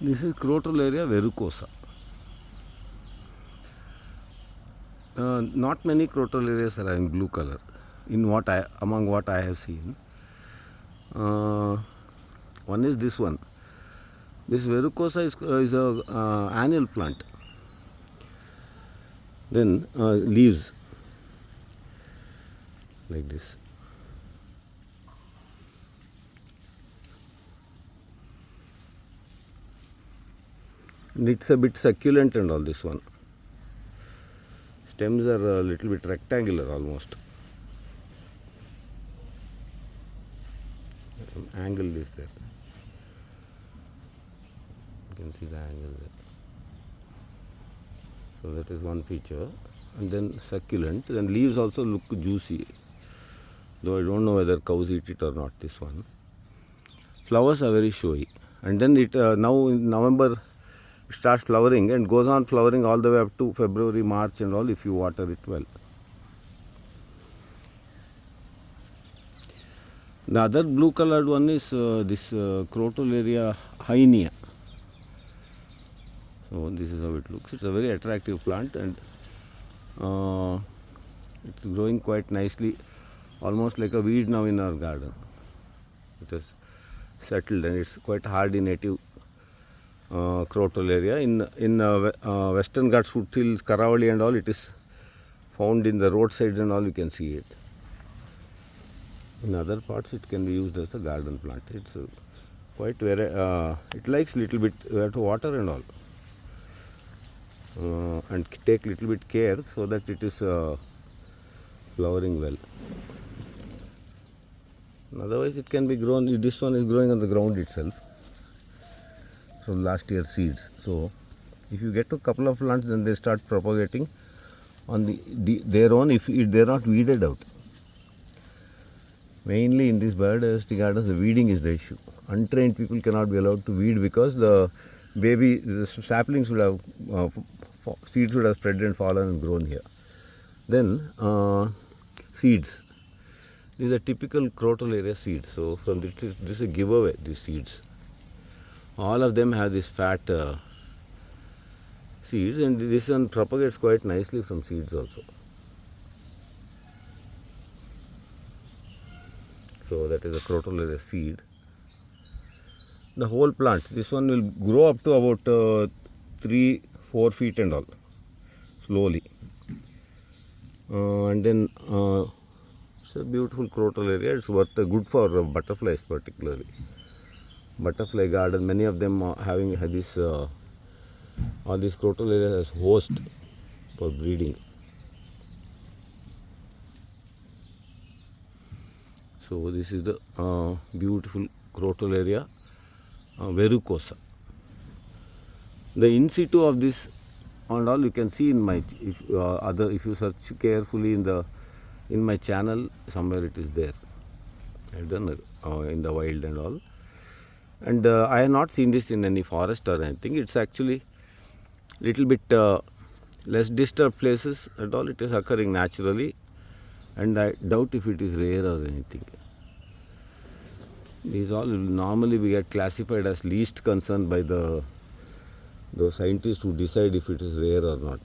This is Crotolaria verrucosa. Not many Crotolarias are in blue color. Among what I have seen, one is this one. This verrucosa is a annual plant. Then leaves like this. And it's a bit succulent and all, this one. Stems are a little bit rectangular almost. An angle is there. You can see the angle there. So that is one feature. And then succulent. Then leaves also look juicy. Though I don't know whether cows eat it or not, this one. Flowers are very showy. And then it now in November it starts flowering and goes on flowering all the way up to February, March and all if you water it well. The other blue colored one is this Crotolaria hyenia. So this is how it looks. It's a very attractive plant and it's growing quite nicely, almost like a weed now in our garden. It has settled and it's quite hardy native Crotolaria. In Western Ghats foothills, Karavali and all, it is found in the roadsides and all, you can see it. In other parts it can be used as a garden plant. It's quite very, it likes little bit, you have to water and all. And take little bit care so that it is flowering well. Otherwise it can be grown. This one is growing on the ground itself from last year's seeds. So if you get a couple of plants, then they start propagating on their own if they are not weeded out. Mainly in these biodiversity gardens, the weeding is the issue. Untrained people cannot be allowed to weed because the saplings would have seeds would have spread and fallen and grown here. Then seeds. These are typical Crotolaria seeds. So from this is a giveaway, these seeds. All of them have this fat seeds, and this one propagates quite nicely from seeds also. So that is a Crotolaria seed. The whole plant, this one will grow up to about 3-4 feet and all, slowly. And then it's a beautiful Crotolaria. It's worth good for butterflies particularly. Butterfly garden, many of them are having this all these Crotolaria as host for breeding. So this is the beautiful Crotolaria verrucosa. The in situ of this and all you can see in my if you search carefully in my channel, somewhere it is there. I've done it in the wild and all. And I have not seen this in any forest or anything. It's actually little bit less disturbed places and all. It is occurring naturally, and I doubt if it is rare or anything. These all will normally be get classified as least concern by those scientists who decide if it is rare or not.